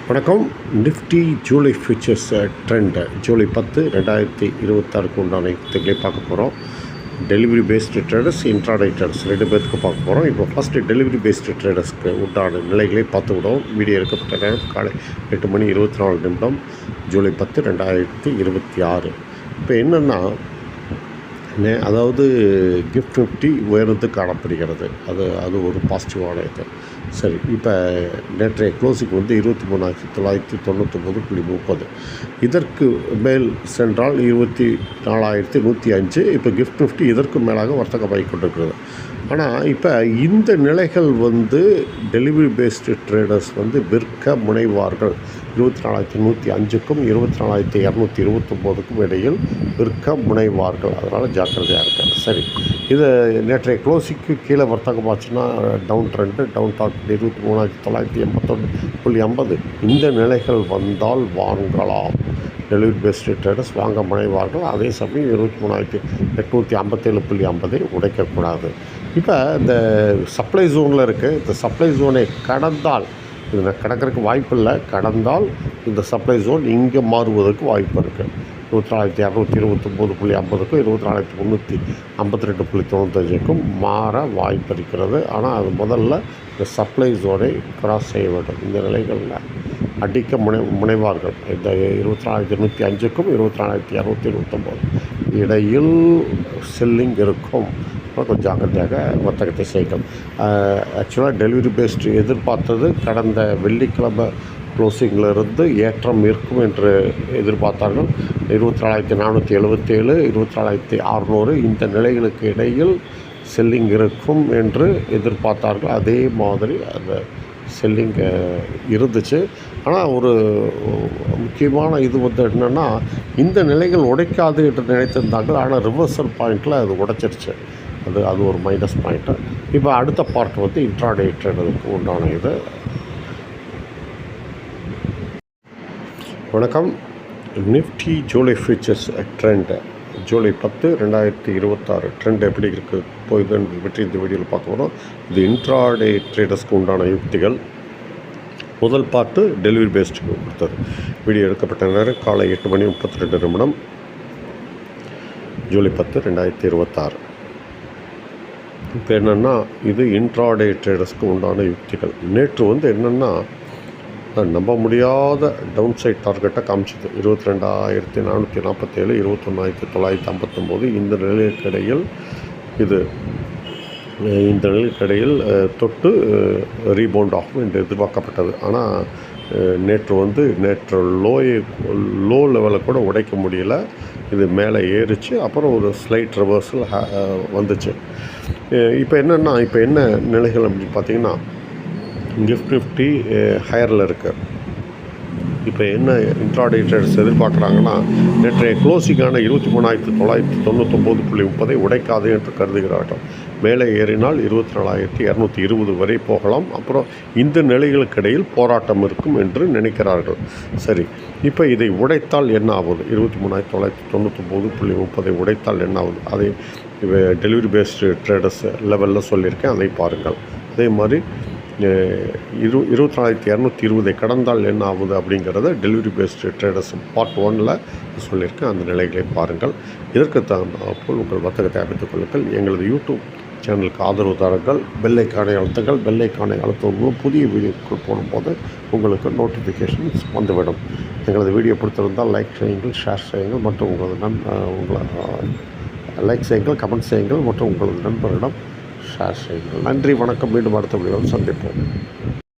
வணக்கம். Nifty July futures trend July 10 2026 உண்டான யுக்திகளை பார்க்க போகிறோம். Delivery based traders, intraday traders 2 பேருக்கு பார்க்க போகிறோம். இப்போ ஃபஸ்ட்டு டெலிவரி பேஸ்டு ட்ரேடர்ஸ்க்கு உண்டான நிலைகளை பார்த்து விடுவோம். வீடியோ எடுக்கப்பட்ட நேரம் காலை 8:24 ஜூலை 10 2026. இப்போ என்னென்னா, அதாவது கிஃப்ட் நிஃப்டி உயர்ந்து காணப்படுகிறது. அது ஒரு பாசிட்டிவான இது. சரி, இப்போ நேற்றைய க்ளோசிங் 23,999.30. இதற்கு மேல் சென்றால் 24,105. இப்போ கிஃப்ட் நிஃப்டி இதற்கு மேலாக வர்த்தகமாகி கொண்டிருக்கிறது. ஆனால் இப்போ இந்த நிலைகள் டெலிவரி பேஸ்டு ட்ரேடர்ஸ் விற்க முனைவார்கள். 24,105க்கும் 24,229க்கும் இடையில் விற்க முனைவார்கள். அதனால் ஜாக்கிரதையாக இருக்காங்க. சரி, இது நேற்றைய க்ளோசிங்க்கு கீழே வர்த்தகமாச்சுன்னா டவுன் ட்ரெண்டு, டவுன் டாக் 23,981.50. இந்த நிலைகள் வந்தால் வாங்கலாம். டெலிவரி பேஸ்டு ட்ரேடர்ஸ் வாங்க முனைவார்கள். அதே சமயம் 23,857.50 உடைக்கக்கூடாது. இப்போ இந்த சப்ளை ஜோனில் இருக்குது. இந்த சப்ளை ஜோனை கடந்தால், இது கடக்கிறதுக்கு வாய்ப்பு இல்லை, கடந்தால் இந்த சப்ளை ஜோன் இங்கே மாறுவதற்கு வாய்ப்பு இருக்குது. 24,229.50க்கும் 24,352.95க்கும் மாற வாய்ப்பு இருக்கிறது. ஆனால் அது முதல்ல இந்த சப்ளை ஜோனை கிராஸ் செய்ய வேண்டும். இந்த நிலைகளில் அடிக்க முனைவார்கள். இந்த 24,105க்கும் 24,229 இடையில் செல்லிங் இருக்கும். கொஞ்சம் ஜாக்கிரதையாக வர்த்தகத்தை செய்யும். ஆக்சுவலாக டெலிவரி பேஸ்டு எதிர்பார்த்தது கடந்த வெள்ளிக்கிழமை க்ளோசிங்கிலிருந்து ஏற்றம் இருக்கும் என்று எதிர்பார்த்தார்கள். 24,477, 24,600 இந்த நிலைகளுக்கு இடையில் செல்லிங் இருக்கும் என்று எதிர்பார்த்தார்கள். அதே மாதிரி அந்த செல்லிங் இருந்துச்சு. ஆனால் ஒரு முக்கியமான இது என்னென்னா, இந்த நிலைகள் உடைக்காது என்று நினைத்திருந்தார்கள். ஆனால் ரிவர்சல் பாயிண்டில் அது உடைச்சிருச்சு. அது ஒரு மைனஸ் பாயிண்ட்டு. இப்போ அடுத்த பார்ட் இன்ட்ராடே ட்ரேடருக்கு உண்டான இது. வணக்கம். Nifty July futures trend July 10 2026 trend எப்படி இருக்குது போகுதுன்னு பற்றி இந்த வீடியோவில் பார்க்க போகிறோம். இது இன்ட்ராடே ட்ரேடர்ஸ்க்கு உண்டான யுக்திகள். முதல் பார்ட்டு டெலிவரி பேஸ்டுக்கு கொடுத்தது. வீடியோ எடுக்கப்பட்ட நேரம் காலை 8:32 ஜூலை 10 2026. இப்போ என்னென்னா, இது இன்ட்ராடே ட்ரேடர்ஸ்க்கு உண்டான யுக்திகள். நேற்று என்னென்னா, நம்ப முடியாத டவுன் சைட் டார்கெட்டை காமிச்சிது. 22,447, 21,959 இந்த நிலையற்கிடையில் இந்த நிலையற்கிடையில் தொட்டு ரீபவுண்ட் ஆகும் என்று எதிர்பார்க்கப்பட்டது. ஆனால் நேற்று லோ லெவலை கூட உடைக்க முடியல. இது மேலே ஏறிச்சு. அப்புறம் ஒரு ஸ்லைட் ரிவர்சல் வந்துச்சு. இப்போ என்னென்னா, இப்போ என்ன நிலைகள் அப்படின்னு பார்த்தீங்கன்னா, கிஃப்ட் நிஃப்டி ஹையரில் இருக்குது. இப்போ என்ன இன்ட்ராடே ட்ரேடர்ஸ் எதிர்பார்க்குறாங்கன்னா, நேற்றைய க்ளோசிங்கான 23,999.30 உடைக்காது என்று கருதுகிறார்கள். மேலே ஏறினால் 24,220 வரை போகலாம். அப்புறம் இந்த நிலைகளுக்கு இடையில் போராட்டம் இருக்கும் என்று நினைக்கிறார்கள். சரி, இப்போ இதை உடைத்தால் என்ன ஆகுது? 23,999.30 உடைத்தால் என்ன ஆகுது? அதை டெலிவரி பேஸ்டு ட்ரேடர்ஸ் லெவலில் சொல்லியிருக்கேன், அதை பாருங்கள். அதே மாதிரி 24,220 கடந்தால் என்ன ஆகுது அப்படிங்கிறத டெலிவரி பேஸ்டு ட்ரேடர்ஸ் பார்ட் 1ல் சொல்லியிருக்கேன். அந்த நிலைகளை பாருங்கள். இதற்கு தகுந்தாற்போல் உங்கள் வர்த்தகத்தை அமைத்துக் கொள்ளுங்கள். எங்களது யூடியூப் சேனலுக்கு ஆதரவு தாருங்கள். பெல்லைக்கானை அழுத்துங்கள். பெல்லைக்கானை அழுத்தும் புதிய வீடியோக்கள் போடும்போது உங்களுக்கு நோட்டிஃபிகேஷன்ஸ் வந்துவிடும். எங்களது வீடியோ பிடித்திருந்தால் லைக் செய்யுங்கள், ஷேர் செய்யுங்கள் மற்றும் உங்களை லைக் செய்யுங்கள், கமெண்ட் செய்யுங்கள் மற்றும் உங்களது நண்பர்களிடம் ஷேர் செய்யுங்கள். நன்றி, வணக்கம். மீண்டும் அடுத்த வீடியோவில் சந்திப்போம்.